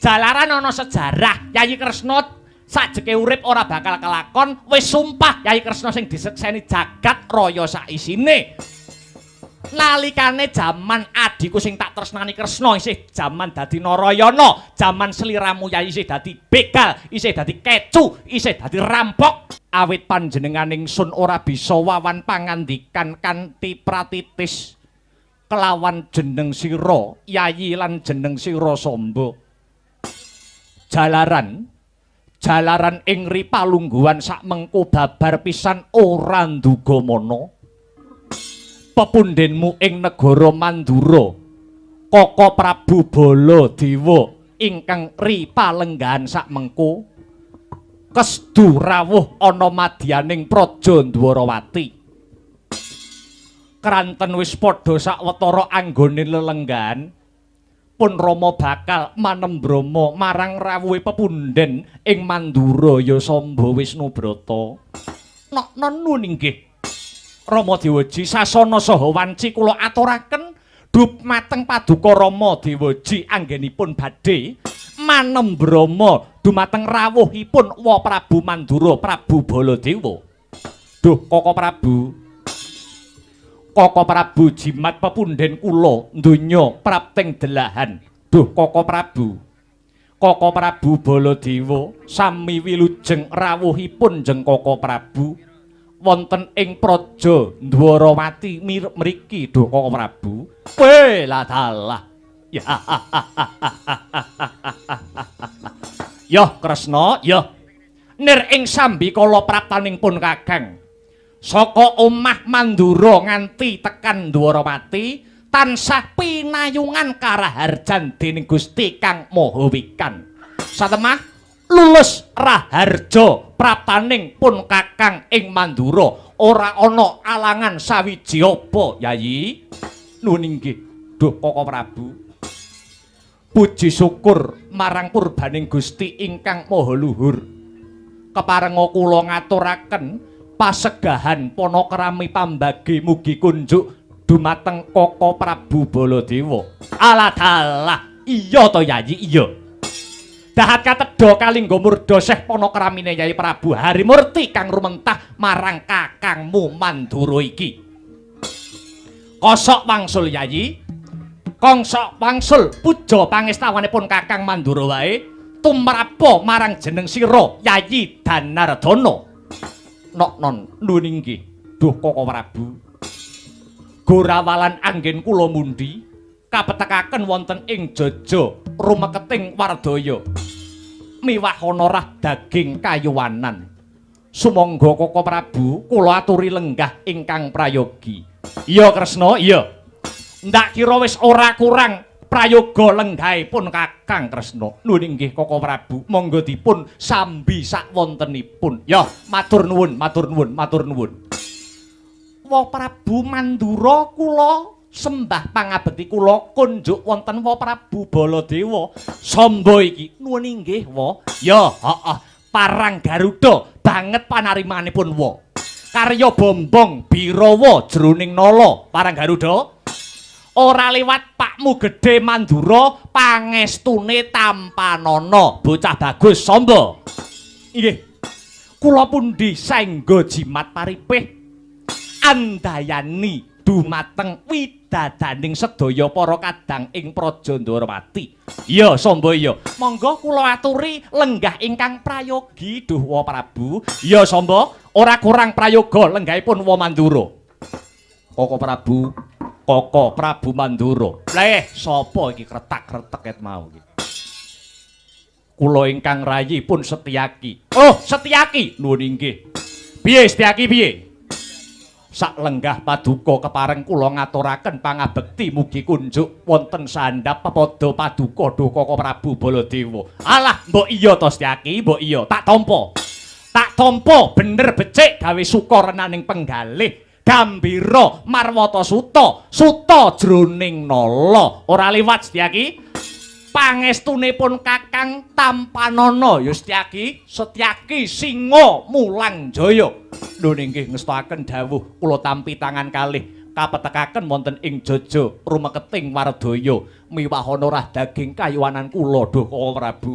Jalaran ana sejarah Yayi Kresna sajeke urip ora bakal kelakon, wis sumpah Yayi Kresna sing disekseni jagat raya sak isine. Nalikane jaman adiku sing tak tresnani Kresna isih jaman dadi Narayana, jaman sliramu Yayi isih dadi begal, isih dadi kecu, isih dadi rampok. Awit panjenenganing sun ora bisa wawan pangandikan kanthi pratitis kelawan jeneng sira Yayi lan jeneng sira Samba. Jalaran ing ripalungguhan sak mengko babar pisan ora nduga mono. Pepundhenmu ing negara Mandura, Kaka Prabu Baladewa ingkang ripalenggahan sak mengko kesdu rawuh ana madyaning Praja Dwarawati. Kranten wis padha sawetara anggone lelenggahan, pun Rama bakal manembrama marang rawuhe pepundhen ing Mandura ya Samba Wisnubrata. Nok-non inggih. Rama Dewaji sasana saha wanci kula aturaken dumateng Paduka Rama Dewaji anggenipun badhe manembrama dumateng rawuhipun Wa Prabu Mandura Prabu Baladewa. Duh Kaka Prabu jimat pepundhen kula donya prapting delahan. Duh Kaka Prabu Baladewa sami wilujeng rawuhipun jeng Kaka Prabu wonten ing Praja Dwarawati mriki Duh Kaka Prabu. Weh lah dalah. Ya. Yah Kresna, yah. Nir ing sambikala praptaningpun Kakang. Saka omah Mandura nganti tekan Dwarawati tansah pinayungan karaharjan dening Gusti Kang Maha Wikan. Satemah lulus raharja praptaning pun Kakang ing Mandura ora ana alangan sawiji apa Yayi. Nuwun inggih Duh Kaka Prabu. Puji syukur marang purbaning Gusti ingkang Maha Luhur. Keparenga kula ngaturaken pasegahan panakrami pambagi mugi kunjuk dumateng Kaka Prabu Baladewa. Alah dalah, iya to Yayi, iya. Dahat katedha kalingga murda seh panakramine Yayi Prabu Harimurti kang rumentah marang kakangmu Mandura iki. Kosok wangsul Yayi. Kongsok wangsul puja pangestawanipun Kakang Mandura wae tumrapa marang jeneng sira Yayi Danardana. Nok-non nuwun inggih Duh Kaka Prabu. Gorawalan anggen kula mundi kapetekaken wonten ing jaja rumeketing Wardaya miwah honorah daging kayuwanan. Sumangga Kaka Prabu kula aturi lenggah ingkang prayogi. Iya Kresna, iya. Ndak kira wis ora kurang prayoga lenggahipun Kakang Kresna. Nuwun inggih Kaka Prabu, monggo dipun sambi sak wontenipun. Ya, matur nuwun, matur nuwun, matur nuwun. Wa Prabu Mandura kula sembah pangabekti kula kunjuk wonten Wa Prabu Baladewa. Samba iki nuwun inggih Wa. Ya, heeh, parang Garuda banget panarimanipun Wa. Karya bombong Birawa jroning nala parang Garuda. Ora liwat Pakmu Gedhe Mandura pangestune tampanana bocah bagus Samba. Inggih. Kula pundi saengga jimat paripih andayani dumateng widadaning sedaya para kadang ing Praja Dwarawati. Iya Samba iya. Monggo kula aturi lenggah ingkang prayogi Duh Wa Prabu. Iya Samba, ora kurang prayoga lenggahipun Wa Mandura. Kaka Prabu Mandura. Leh, sapa iki kretak-kretek ket mau iki? Kula ingkang rayi pun Setyaki. Oh, Setyaki. Nuwun inggih. Piye Setyaki piye? Sak lenggah paduka kepareng kula ngaturaken pangabekti mugi kunjuk wonten sandhap pepada paduka Duh Kaka Prabu Baladewa. Alah, mbok iya to Setyaki, mbok iya. Tak tampa. Tak tampa bener becik gawe suka renaning penggalih. Gambira Marwata Suta, Suta jroning nala. Ora liwat Setyaki. Pangestunipun Kakang Tampanana ya Setyaki, Setyaki Singa Mulang Jaya. Lho nggih ngestakaken dawuh kula tampi tangan kalih kapetekaken wonten ing Jaja rumeketing Wardaya miwah honorah daging kayuwanan kula duh Koko Prabu.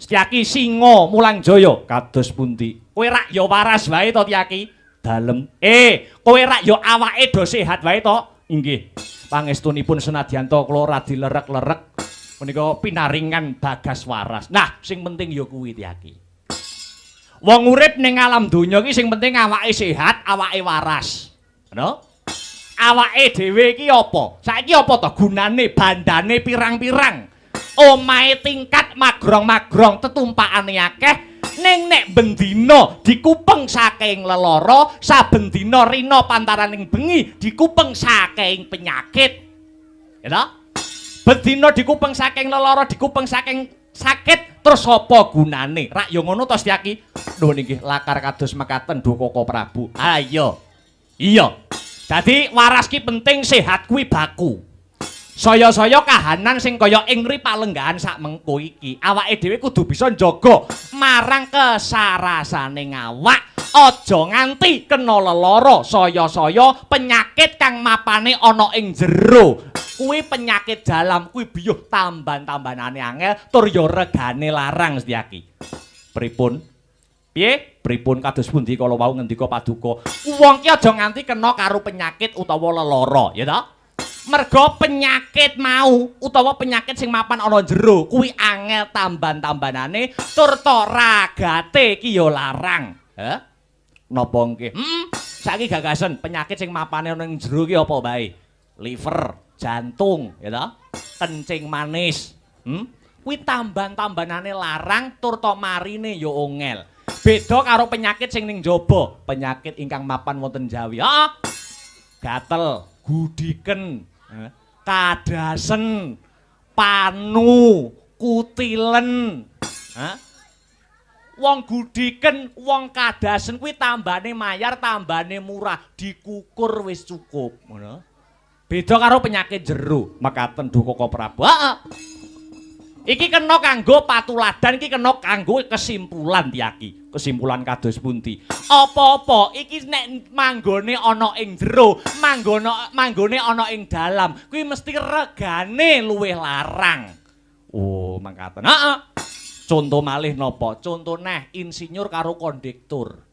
Setyaki singa mulang jaya kados pundi? Kowe rak ya waras wae to Tyaki? Dalem. Kowe rak ya awake do sehat wae to? Inggih. Pangestunipun senadyan to kula radi lerek-lerek menika pinaringan bagas waras. Nah, sing penting ya kuwi Tyaki. Wong urip ning alam donya iki sing penting awake sehat, awake waras. Ngono? Awake dhewe iki apa? Saiki apa to gunane bandane pirang-pirang? Omahe tingkat magrong-magrong tetumpakane akeh ning nek bendina dikupeng saking lelara, saben dina rina pantaraning bengi dikupeng saking penyakit. Ya ta? Bendina dikupeng saking lelara, dikupeng saking sakit, terus apa gunane? Rak ya ngono to Setyaki. Lho niki lakar kados mekaten Duh Koko Prabu. Ayo. Iya. Dadi waras ki penting, sehat kuwi baku. Saya-saya kahanan sing kaya ing mri palenggahan sak mengko iki. Awake dhewe kudu bisa njaga marang kesarasaning awak. Aja nganti kena lelara, saya-saya penyakit kang mapane ana ing jero. Kuwi penyakit dalam, kuwi biyuh tamban-tambanane angel, tur ya regane larang Setyaki. Pripun? Piye? Pripun kados pundi kala wau ngendika Paduka? Wong ki aja nganti kena karo penyakit utawa lelara, ya ta? Merga penyakit mau utawa penyakit sing mapan ana jero kuwi angel tamban-tambanane tur to ragate ki ya larang. Heh? Napa nggih? Saiki gagasen penyakit sing mapane ana ing jero ki apa bae? Liver, jantung, ya ta? Kencing manis. Kuwi tamban-tambanane larang tur to marine ya ongel. Beda karo penyakit sing ning jaba, penyakit ingkang mapan wonten Jawi. Heeh. Gatel, gudiken, kadasen, panu, kutilen. Wong gudiken, wong kadasen kuwi tambane mayar, tambane murah, dikukur wis cukup, ngono. Beda karo penyakit jero, mekaten Duh Koko Prabu. Heeh. Iki kena kanggo patuladan, iki kena kanggo kesimpulan Tyaki. Kesimpulan kados pundi? Apa-apa iki nek manggone ana ing jero, manggone ana ing dalam, kuwi mesti regane luwih larang. Oh, mangkaten. Heeh. Conto malih napa? Conto neh insinyur karo kondektur.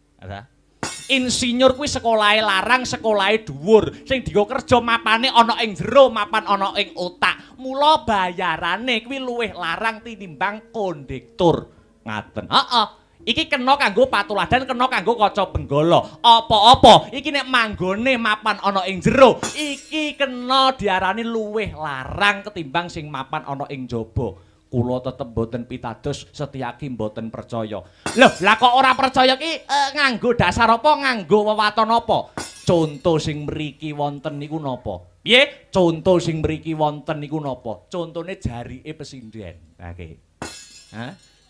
Insinyur kuwi sekolahe larang, sekolahe dhuwur. Sing dienggo kerja mapane ana ing jero, mapan ana ing otak. Mula bayarane kuwi luwih larang tinimbang kondektur. Ngaten. Heeh. Iki kena kanggo patuladan, kena kanggo kaca benggala. Apa-apa iki nek manggone mapan ana ing jero, iki kena diarani luwih larang ketimbang sing mapan ana ing jaba. Kula tetep boten pitados, Setyaki boten percaya. Loh, lah kok ora percaya ki nganggo dasar apa, nganggo wewaton apa? Conto sing mriki wonten niku napa? Piye? Conto sing mriki wonten niku napa? Contone jarike pesinden. Lah ki.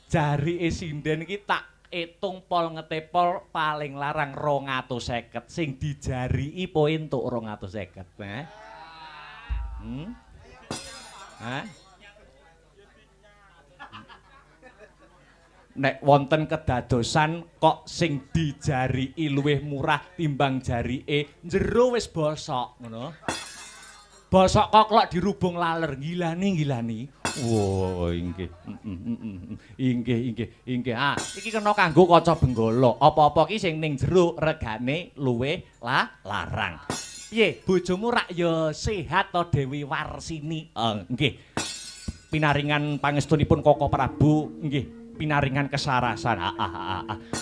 Jarike sinden iki tak itung pol ngetepol paling larang 250. Sing dijariki po entuk 250. Nek wonten kedadosan kok sing dijariki luwih murah timbang jarike njero wis bosok ngono. Bosok koklok dirubung laler, ngilani. Wo, inggih. Inggih. Iki kena kanggo kaca benggala. Apa-apa ki sing ning jero regane luwih larang. Piye, bojomu rak ya sehat to Dewi Warsini? Nggih. Pinaringan pangestunipun Koko Prabu, nggih. Pinaringan kesarasan.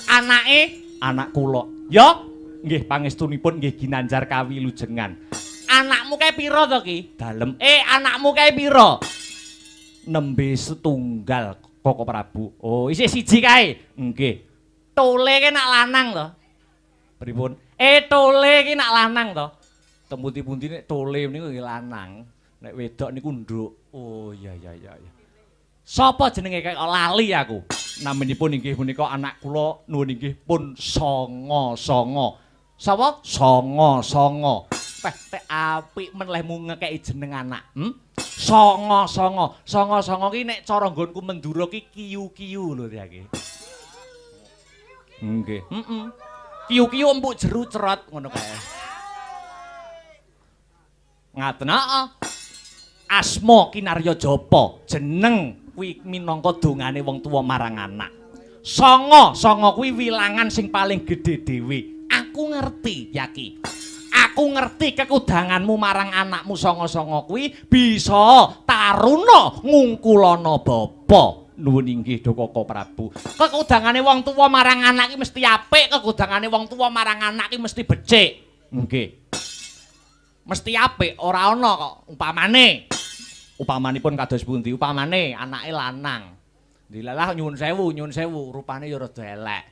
Anake anak kula. Ya, nggih pangestunipun nggih ginanjar kawilujengan. Anakmu kae pira to ki? Dalem. Anakmu kae pira? Nembe setunggal Koko Prabu. Oh, isih siji kae. Nggih. Tole ki nak lanang to. Pripun? Tole ki nak lanang to. Temputi-pundi nek tole niku nggih lanang. Nek wedok niku nduk. Oh, iya. Sapa jenenge kok lali aku. Naminipun inggih punika anak kula nuwun inggih pun Songo. Sapa? Songo. Teh apik men lehmu ngekeki jeneng anak. Songo. Songo ki nek cara nggonku Mendura ki kiyu-kiyu lho iki. Nggih. Kiyu-kiyu empuk jeru cerot ngono kae. Ngaten heeh. Asma Kinarya Japa, jeneng kuwi minangka dongane wong tuwa marang anak. Songo kuwi wilangan sing paling gedhe dhewe. Aku ngerti, Yaki. Aku ngerti kekudanganmu marang anakmu songo-songo kuwi bisa taruna ngungkulana bapa. Nuwun inggih Koko Prabu. Kekudangane wong tuwa marang anak iki mesti apik, kekudangane wong tuwa marang anak iki mesti becik. Nggih. Mesti apik, ora ana kok umpamane. Upamanipun kados pundi? Upamane anake lanang. Dilalah nyuwun sewu, rupane ya rada elek.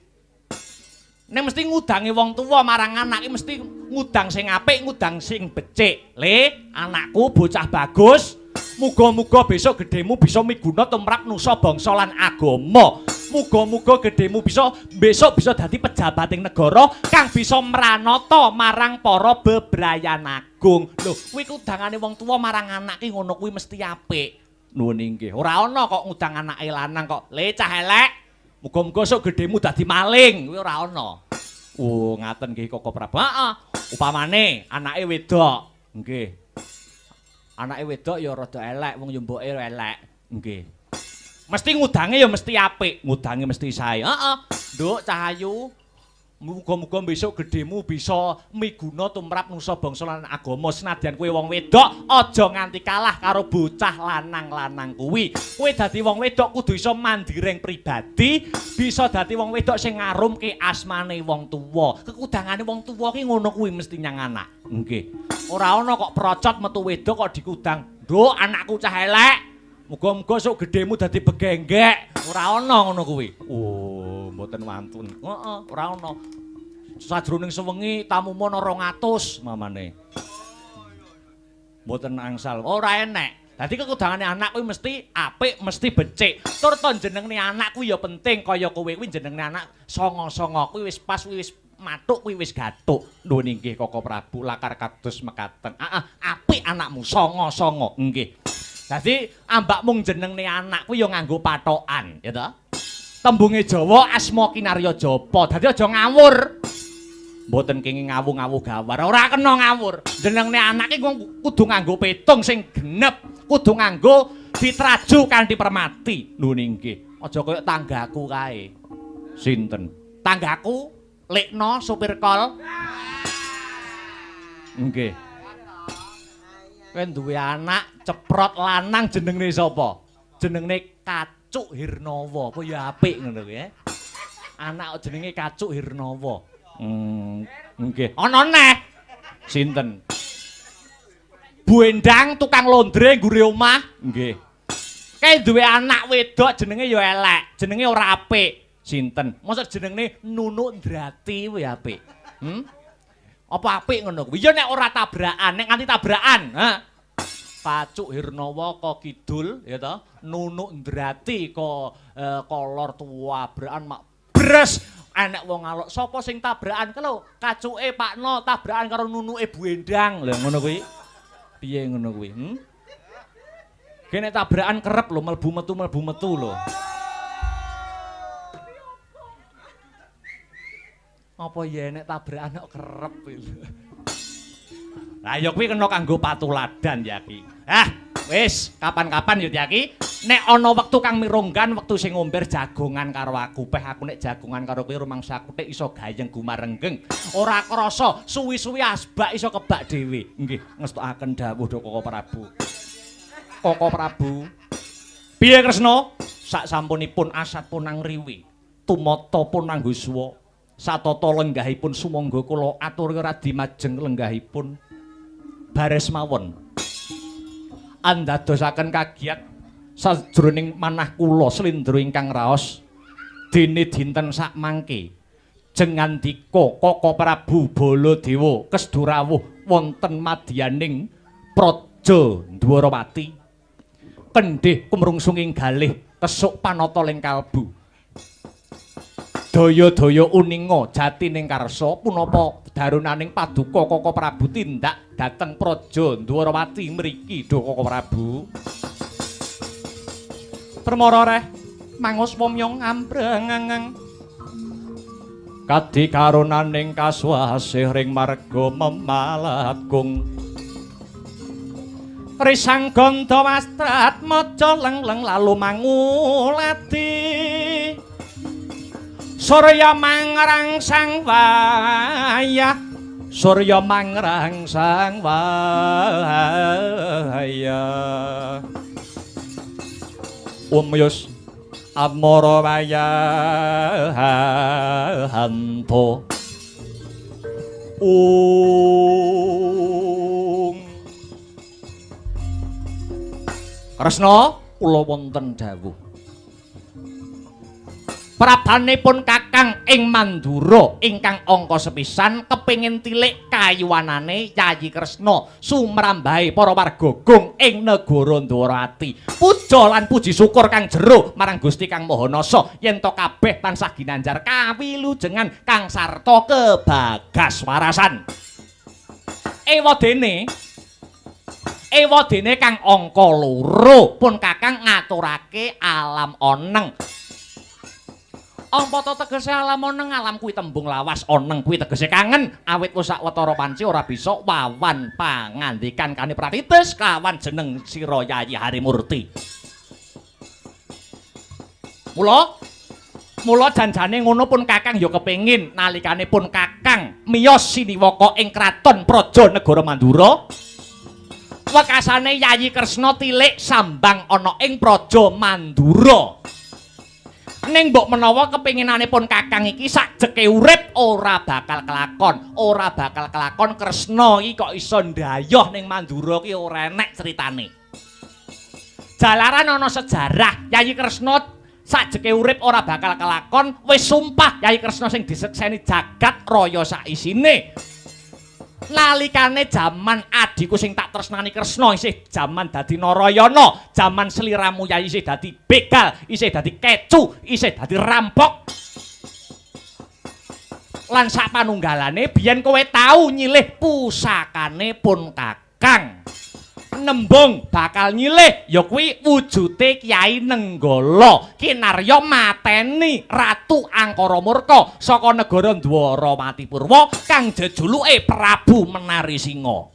Nek mesti ngudangi wong tuwa marang anak iki mesti ngudang sing apik, ngudang sing becik. Le, anakku bocah bagus. Muga-muga besok gedhemu bisa miguna tumrap nusa bangsa lan agama. Muga-muga gedhemu besok bisa dadi pejabating negara kang bisa mranata marang para bebrayan agung. Lho, kuwi kudangane wong tuwa marang anak ki ngono kuwi mesti apik. Nuwun inggih. Ora ana kok ngudang anake lanang kok. Le cah elek. Muga-muga sok gedhemu dadi maling. Kuwi ora ana. Oh, ngaten nggih Koko Prabu. Heeh. Upamane anake wedok. Nggih. Anake wedok ya rada elek, wong ya mboke elek. Nggih. Mesti ngudange ya mesti apik, ngudange mesti sae. Heeh. Nduk Cahayu, muga-muga besok gedhemu bisa miguna tumrap nusa bangsa lan agama senadyan kowe wong wedok aja nganti kalah karo bocah lanang-lanang kuwi. Kowe dadi wong wedok kudu iso mandireng pribadi, bisa dadi wong wedok sing ngarumke asmane wong tuwa. Kekudangane wong tuwa ki ngono kuwi mesti nyang anak. Nggih. Ora ana kok procot metu wedok kok dikudang. Nduk anakku cah elek. Muga-muga sok gedhemu dadi begenggek. Ora ana ngono kuwi. Oh, mboten wantun. Heeh, ora ana. Sajroning sewengi tamu mono 200 mamane. Mboten angsal. Ora enek. Dadi kekudangane anak kuwi mesti apik, mesti becik. Tur to jenenge anak kuwi ya penting kaya kowe kuwi jenenge anak songo-songo kuwi wis pas wis matuk kuwi wis gatuk. Nuwun inggih Koko Prabu lakar kados mekaten. Apik anakmu songo-songo. Nggih. Dadi ambak mung jenenge anak kuwi ya nganggo patokan, ya to? Tembunge Jawa asma Kinarya Japa. Dadi aja ngawur. Mboten kenging ngawu-ngawu gawar. Ora kena ngawur. Jenenge anak iki kudu nganggo petung sing genep, kudu nganggo ditraju kanthi permati. Nuwun inggih. Aja kaya tanggaku kae. Sinten? Tanggaku Lekno supir kol. Nggih. Kowe duwe anak ceprot lanang jenenge sapa? Jenenge Kacuk Hirnawa. Apa ya apik ngono kuwi, Anak jenenge Kacuk Hirnawa. Nggih. Ana neh. Sinten? Bu Endang tukang londre nggure omah. Nggih. Kae duwe anak wedok jenenge ya elek, jenenge ora apik. Sinten? Mosok jenenge Nunuk Ndrati kuwi apik. Apa apik ngono kuwi? Ya nek ora tabrakan, nek nganti tabrakan, ha. Kacuk Hirnawa ka kidul, ya ta. Nunuk Ndrati ka kolor tabrakan mak bres. Enek wong alok, sapa sing tabrakan kalau kacuke Pakno tabrakan karo nunuke Bu Endang. Lha ngono kuwi. Piye ngono kuwi? Kene tabrakan kerep lho mlebu metu lho. Apa ya nek tabrakan kok kerep lho. Lah ya kuwi kena kanggo patuladan ya ki. Wis, kapan-kapan ya ki. Nek ana wektu kang mirunggan, wektu sing ngomber jagongan karo aku, peh aku nek jagongan karo kowe rumangsa aku tek iso gayeng gumarenggeng. Ora krasa suwi-suwi asbak iso kebak dhewe. Nggih, ngestokaken dawuh Koko Prabu. Koko Prabu. Piye Kresna? Sak sampunipun asat punang riwi, tumata punang Guswa. Satata lenggahipun sumangga kula aturi radi majeng lenggahipun. Bares mawon. Andadosaken kagiat sajroning manah kula slendra ingkang raos dene dinten sak mangke jengandika Koko Prabu Baladewa kesdurawuh wonten madyaning praja Dwarawati kendhih kumrungsunging galih kesuk panata ling kalbu daya-daya uninga jatining karsa punapa darunaning paduka Koko Prabu tindak dhateng praja Dwarawati mriki Koko Prabu. Permara reh mangus pomyong ambrengeng kadhi karunaning kaswasih ring marga memalagung Risang gandha wastrat maja leng-leng lalu mangulati Surya mangrangsang wayah Surya mangrangsang wayah Umyus amara wayahanto Kresna kula wonten dawuh Prabanipun Kakang ing Mandura ingkang angka sepisan kepingin tilik kayuwanane Yayi Kresna sumrambahe para warga Gong ing negara Ndwarawati. Puja lan puji syukur kang jero marang Gusti Kang Maha Nasa yen to kabeh tansah ginanjar kawilujengan kang sarta kebagaswarasan. Ewadene kang angka 2 pun Kakang ngaturake alam oneng. Apa to tegese alam oneng, alam kuwi tembung lawas, oneng kuwi tegese kangen. Awit wis sawetara panci ora bisa wawan pangandikan kane pratitis kawan jeneng sira Yayi Harimurti. Mula janjane ngono pun Kakang ya kepengin nalikane pun Kakang miyos siniwaka ing kraton Praja Negara Mandura. Wekasane Yayi Kresna tilik sambang ana ing Praja Mandura. Ning mbok menawa kepinginanipun Kakang iki sakjeke urip ora bakal kelakon Kresna iki kok iso ndayoh ning Mandura ki ora enek critane. Jalaran ana sejarah Yayi Kresna sakjeke urip ora bakal kelakon wis sumpah Yayi Kresna sing disekseni jagat raya sak isine. Nalikane jaman adiku sing tak tresnani Kresna isih jaman dadi Narayana, jaman sliramu Yayi isih dadi begal, isih dadi kecu, isih dadi rampok. Lan sak panunggalane biyen kowe tau nyilih pusakane pun Kakang. Nembung bakal nyilih ya kuwi wujute Kyai Nenggala kinarya mateni Ratu Angkara Murka saka negara Ndwarawati Purwa kang jejuluke Prabu Menari Singa.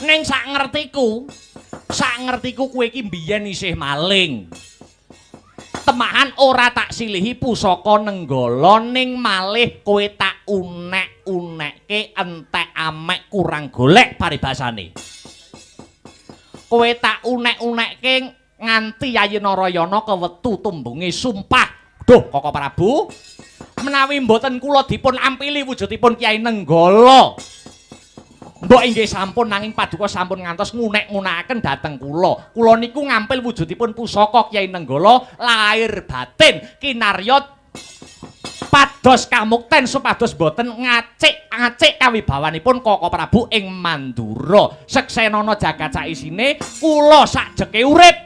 Ning sak ngertiku kowe iki mbiyen isih maling. Temahan ora tak silihi pusaka Nenggala ning malih kowe tak unek-unekke entek amek kurang golek paribasane. Kowe tak unek-unekke nganti Yayi Narayana kewetu tumbunge sumpah. Duh Koko Prabu, menawi mboten kula dipun ampili wujudipun Kyai Nenggala. Mbok inggih sampun nanging paduka sampun ngantos ngunek-ngunekaken dhateng kula. Kula niku ngampil wujudipun pusaka Kyai Nenggala lahir batin kinarya pados kamukten supados boten ngacik-acik kawibawanipun Koko Prabu ing Mandura. Seksenana jagat sak isine kula sakjeke urip.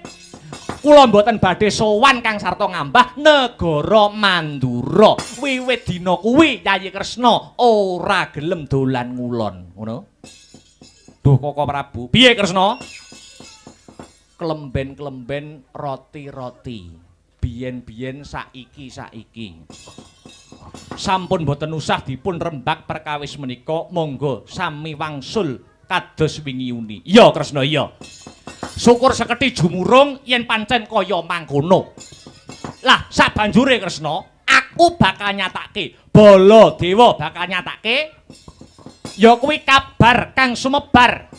Kula mboten badhe sowan kang sarta ngambah negara Mandura. Wiwit dina kuwi Yayi Kresna ora gelem dolan ngulon, ngono. Duh Koko Prabu, piye Kresna? Klemben-klemben roti-roti. Biyen-biyen saiki. Sampun boten usah dipun rembak perkawis menika, monggo sami wangsul kados wingi uni. Iya Kresna iya. Syukur seketi jumurung yen pancen kaya mangkono. Lah sabanjure Kresna, aku bakal nyatake, Baladewa bakal nyatake ya kuwi kabar kang sumebar.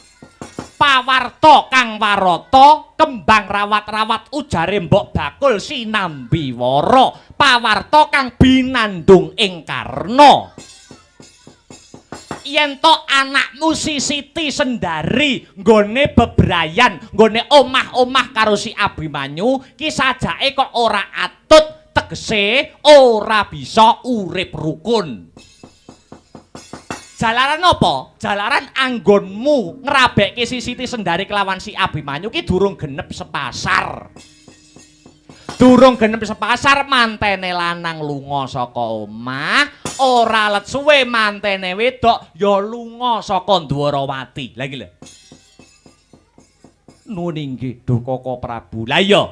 Pawarta kang warata, kembang rawat-rawat ujare Mbok Bakul sinambiwara, pawarta kang binandung ing karna. Yen to anakmu si Siti Sendari nggone bebrayan, nggone omah-omah karo si Abimanyu, ki sajake kok ora atut, tegese ora bisa urip rukun. Jalaran apa? Jalaran anggonmu ngrabekke si Siti Sendari kelawan si Abimanyu ki durung genep sepasar. Durung genep sepasar mantene lanang lunga saka omah, ora let suwe mantene wedok ya lunga saka Ndwarawati. Lah iki lho. Nuwun inggih Duh Koko Prabu. Lah iya.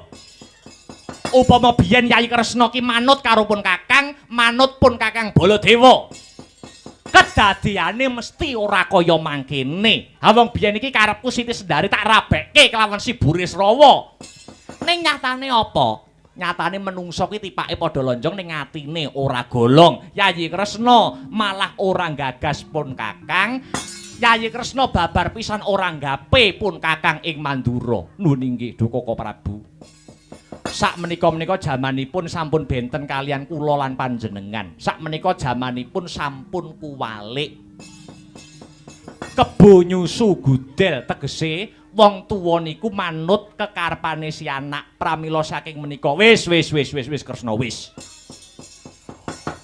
Upama biyen Yayi Kresna ki manut karo pun Kakang, manut pun Kakang Baladewa. Kedadiane mesti ora kaya mangkene. Ha wong biyen iki karepku Siti Sendari tak rabekke kelawan si Burisrawa. Ning nyatane apa? Nyatane menungso ki tipake padha lonjong ning atine ora golong. Yayi Kresna malah ora gagas pun Kakang. Yayi Kresna babar pisan ora nggape pun Kakang ing Mandura. Nuwun inggih Duka Prabu. Sak menika jamanipun sampun benten kalian kula lan panjenengan. Sak menika jamanipun sampun kuwalik. Kebo nyusu gudel tegese wong tuwa niku manut kekarepane si anak. Pramila saking menika wis Kresna wis.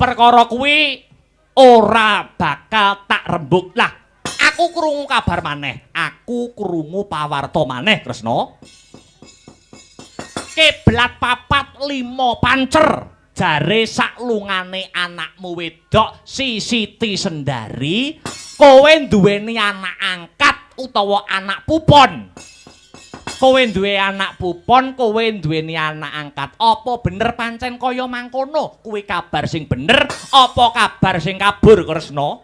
Perkara kuwi ora bakal tak rembug. Lah, aku krungu kabar maneh. Aku krungu pawarta maneh Kresna. Keblat papat 5 pancer jare saklungane anakmu wedok si Siti Sendari kowe duweni anak angkat utawa anak pupon. Kowe duwe anak pupon, kowe duweni anak angkat. Apa bener pancen kaya mangkono? Kuwi kabar sing bener apa kabar sing kabur Kresna?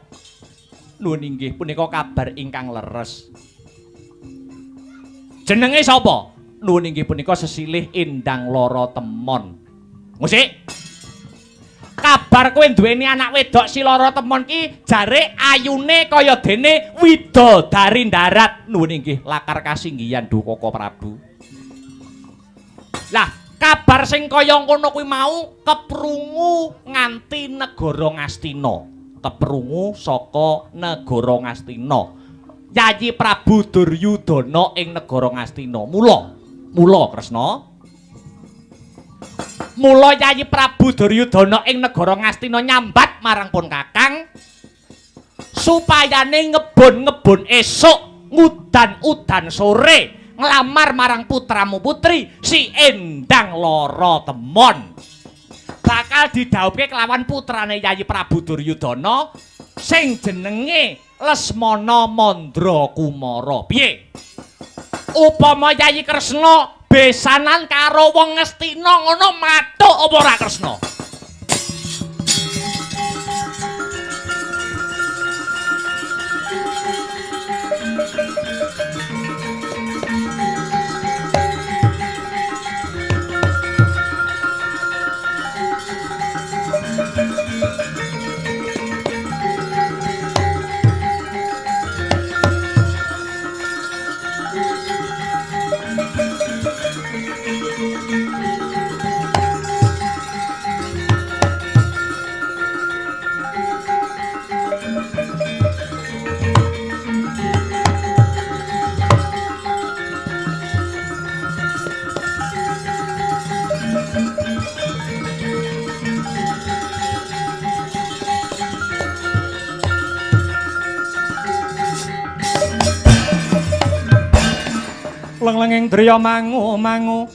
Nuwun inggih punika kabar ingkang leres. Jenenge sapa? Nuwun inggih punika sesilih Endang Lara Temon. Musik. Kabar kowe duweni anak wedok si Lara Temon ki jare ayune kaya dene widodari darat. Nuwun inggih lakar kasinggihan Duka Prabu. Lah, kabar sing kaya ngono kuwi mau keprungu nganti negara Ngastina. Keprungu saka negara Ngastina. Yayi Prabu Duryudana ing negara Ngastina. Mula Kresna. Mula Yayi Prabu Duryudana ing negara Ngastina nyambat marang pun Kakang supayane ngebon-ngebon esuk ngudan-udan sore nglamar marang putramu putri si Endang Lara Temon. Bakal didhawuhke kelawan putrane Yayi Prabu Duryudana sing jenenge Lesmana Mandra Kumara. Piye? Upama Yayi Kresna besanan karo wong Ngastina ngono mathuk apa ora Kresna? Lenglenging driya mangu-mangu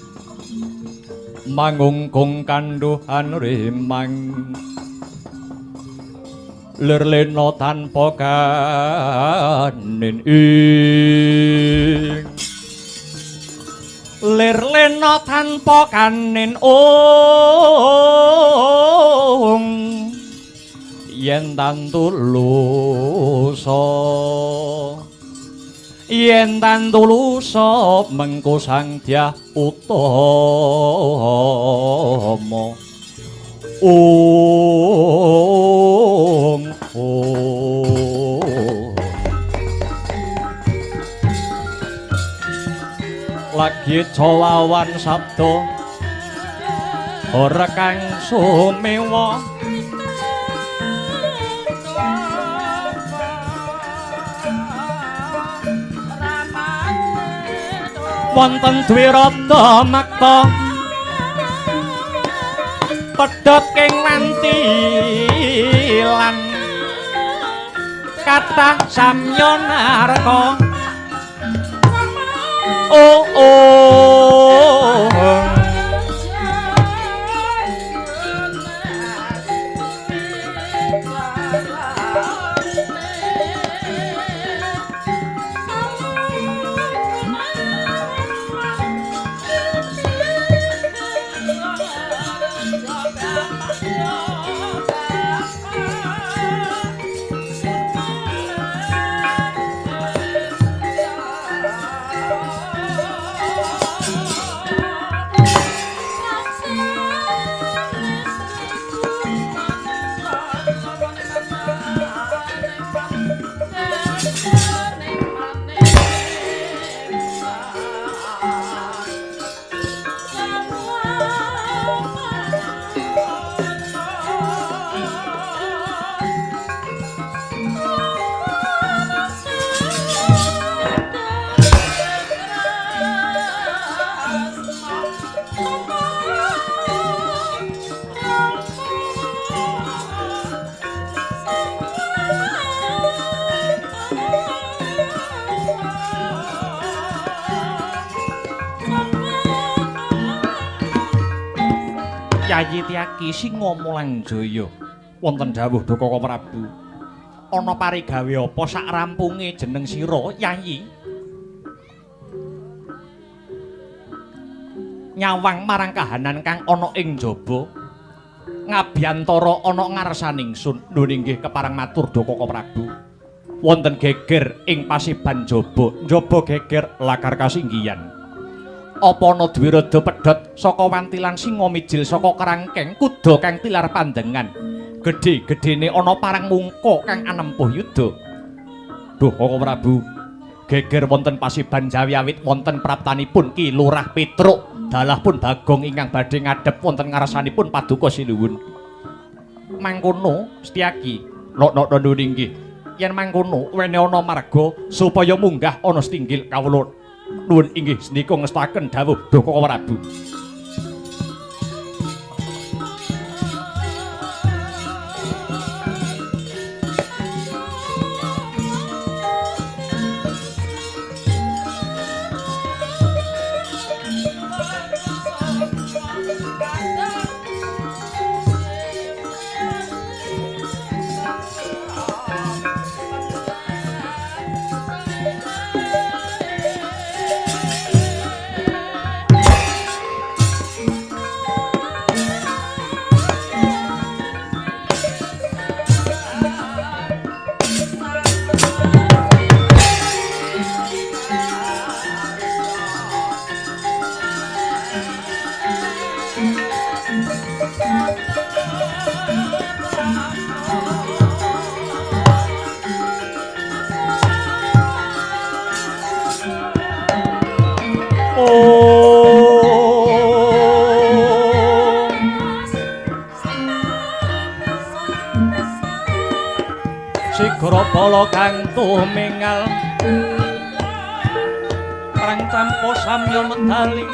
mangungkung kanduhan rimang lirlena tanpa kanin ing lirlena tanpa kanin yen tantulusa mengko sang dyah utama lagi colawan sabda ora kang sumewa wonten dwirata makta pedhot keng mantilan kathah samya narka Yayi Tyaki Singa Mulangjaya wonten dawuh Koko Prabu. Ana parigawe apa sak rampunge jeneng sira, Yayi? Nyawang marang kahanan kang ana ing jaba. Ngabyantara ana ngarsaning sun. Nuwun inggih kepareng matur Koko Prabu. Wonten geger ing pasiban jaba. Jaba geger lakar kasinggihan. Apa ana dwirada pedhot saka wantilan singa mijil saka kerangkeng kuda kang tilar pandengan gedhe-gedhene ana parang mungka kang anempuh yuda. Duh Koko Prabu, geger wonten pasiban Jawi awit wonten praptanipun Ki Lurah Petruk dalah pun Bagong ingkang badhe ngadhep wonten ngarsanipun Paduka Sinuwun. Mangkono Setyaki, nok-nok nuwun inggih. Yen mangkono wene ana marga supaya munggah ana setinggil kawula nuwun inggih senika ngestaken dawuh Koko Prabu. Sigra bala kang tumingal perang campa samya medali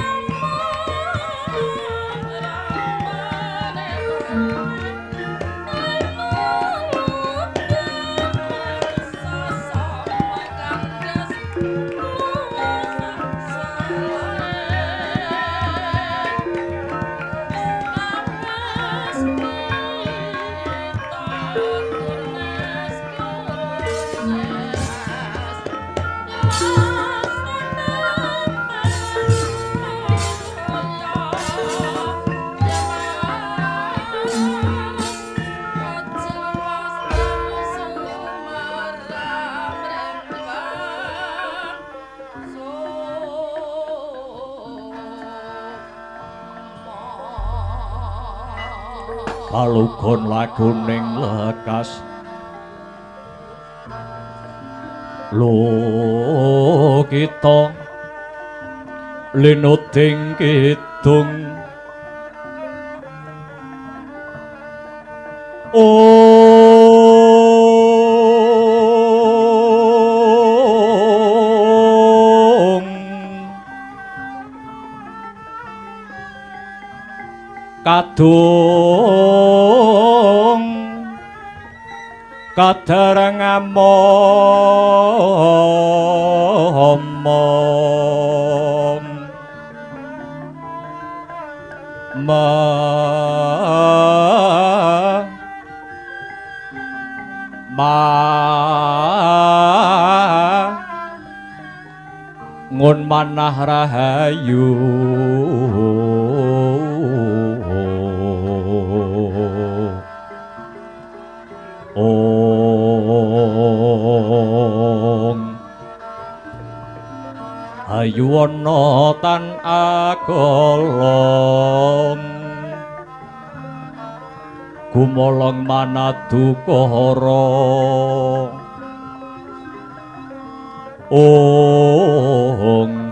palugon laguning lekas lo kita linuting kidung kadung kadarang omong ngun manah rahayu ayu ana tan akolong gumolong manadukara ong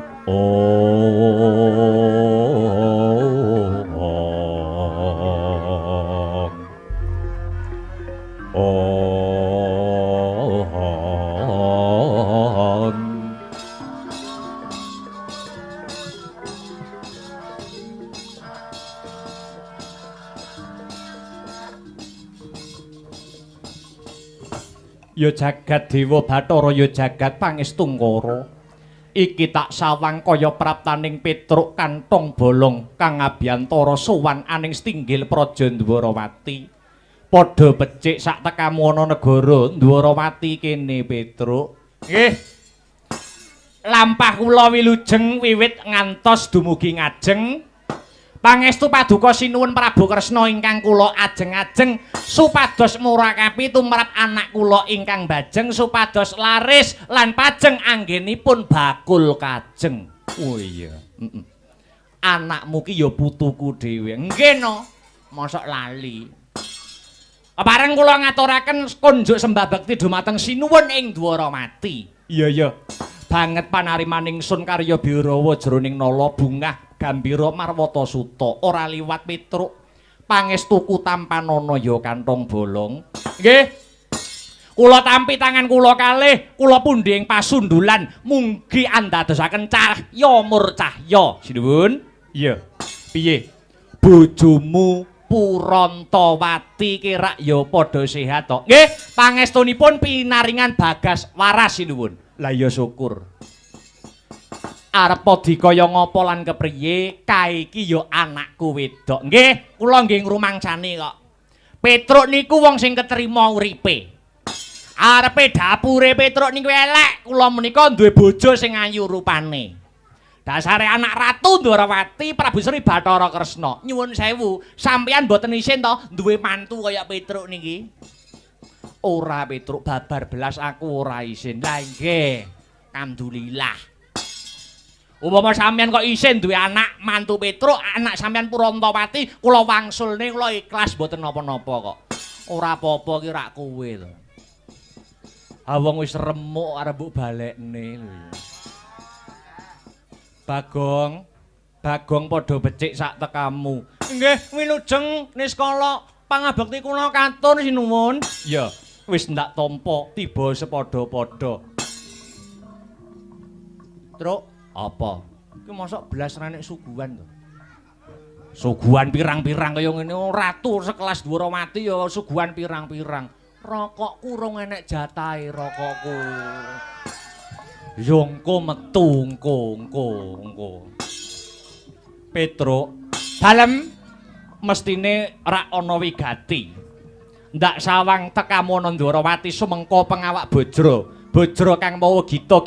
ya jagat dewa Bathara ya jagat pangestungkara Iki tak sawang kaya praptaning Petruk kantong bolong kang abiyantara sowan aning Stinggil Praja Dwarawati. Padha becik sak tekamu ana negara Dwarawati kene Petruk. Nggih. Lampah kula wilujeng wiwit ngantos dumugi ngajeng. Pangestu paduka sinuwun Prabu Kresna ingkang kula ajeng-ajeng supados murakapi tumrap anak kula ingkang bajeng supados laris lan pajeng anggenipun bakul kajeng. Oh iya. Anakmu ki ya putuku dhewe. Nggih no. Mosok lali. Bareng kula ngaturaken kunjuk sembah bekti dumateng sinuwun ing Dwarawati. Iya. Banget panarimaning sun karya Birawa jroning nala bungah Gambira Marwata Suta ora liwat Petruk pangestuku tampanana ya kantong bolong. Nggih. Kula tampi tangan kula kalih, kula pundi ing pasundulan munggi andadosaken cahya murcahya. Sinuwun. Iya. Piye? Bojomu Purantawati kirak ya padha sehat to. Nggih, pangestunipun pinaringan bagas waras sinuwun. Lah ya syukur. Arep dikaya ngapa lan kepriye kae iki ya anakku wedok. Nggih, kula nggih ngrumangsani kok. Petruk niku wong sing ketrima uripe. Arepe dapure Petruk niku elek, kula menika duwe bojo sing ayu rupane. Dasare anak ratu Dwarawati Prabu Sri Bathara Kresna. Nyuwun sewu, sampeyan mboten isin to duwe mantu kaya Petruk niki. Ora Petruk babar belas aku ora isin. Lah nggih, alhamdulillah. Umpama sampeyan kok isin duwe anak mantu Petruk, anak sampeyan Purantawati, kula wangsulne kula ikhlas mboten napa-napa kok. Ora apa-apa ki rak kowe to. Ha wong wis remuk arep mbok balekne lho. Bagong padha becik sak tekamu. Nggih, wilujeng niskala pangabekti kula katun sinuwun. Ya, wis ndak tampa tiba sepadha-padha. Truk apa? Ki mosok belas renek suguhan to. Suguhan pirang-pirang kaya ngene ratu sekelas Dwarawati ya suguhan pirang-pirang. Rokokku rong enek jatahe rokokku. Yo engko metu engko. Petruk, dalem mestine rak ana wigati. Ndak sawang tekamu ana Dwarawati sumengko pengawak Bajra kang mawa gita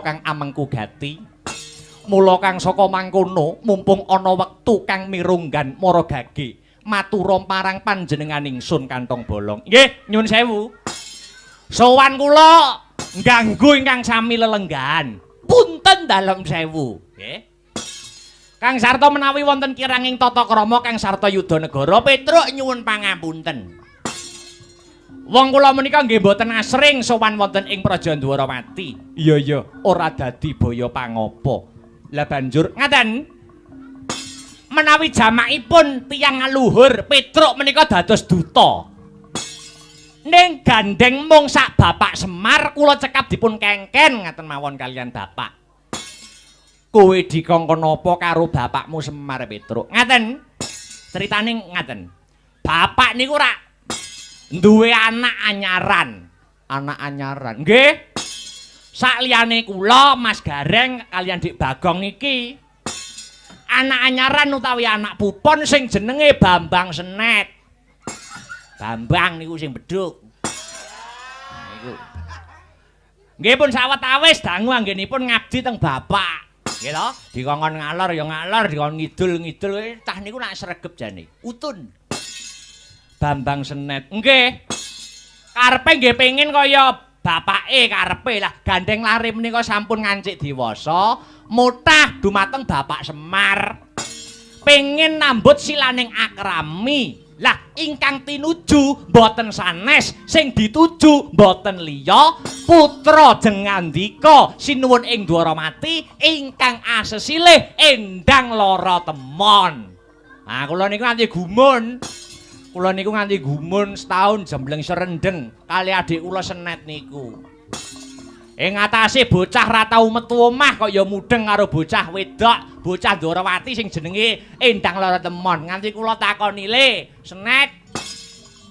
kang amengku gati. Mula kang saka mangkono mumpung ana wektu kang mirunggan maragage matura marang panjenenganing Sun Kantong Bolong. Nggih, nyuwun sewu. Sowan kula ngganggu ingkang sami lelenggahan. Punten dalem sewu, nggih. Kang sarta menawi wonten kiranging tata krama kang sarta yudha negara Petruk nyuwun pangapunten. Wong kula menika nggih mboten asring sowan wonten ing Praja Dwarawati. Iya, ora dadi baya pangapa. Lah banjur ngaten. Menawi jamakipun tiyang luhur Petruk menika dados duta. Ning gandeng mung sak Bapak Semar kula cekap dipun kengken ngaten mawon kalian Bapak. Kowe dikongkon apa karo bapakmu Semar Petruk? Ngaten. Critane ngaten. Bapak niku rak duwe anak anyaran. Anak anyaran. Nggih. Sakliyane kula Mas Gareng kalian Dik Bagong niki anak anyaran utawi anak pupon sing jenenge Bambang Senet. Bambang niku sing bedhug. Niku. Nggih pun sawetawis dangu anggenipun ngabdi teng bapak. Nggih to? Dikongkon ngalor ya ngalor, dikongkon ngidul-ngidul cah niku nak sregep jane. Utun. Bambang Senet. Nggih. Karepe nggih pengin kaya bapake karepe lah gandeng lare menika sampun ngancik dewasa, mutah dumateng Bapak Semar. Pengin nambut silaning akrami. Lah ingkang tinuju mboten sanes, sing dituju mboten liya putra Jengandika sinuwun ing Dwarawati ingkang asesilih endang lara temon. Nah kula niku nganti gumun. Kula niku nganti gumun setahun jembleng serendeng kali adik kula Senet niku. Ing atase bocah ra tau metu omah kok ya mudeng karo bocah wedok, bocah Dwarawati sing jenenge Endang Lara Temon. Nganti kula takoni, "Le, Senet,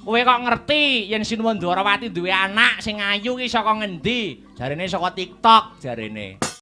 kowe kok ngerti yen Sinuwun Dwarawati duwe anak sing ayu ki saka ngendi?" Jarene saka TikTok jarene.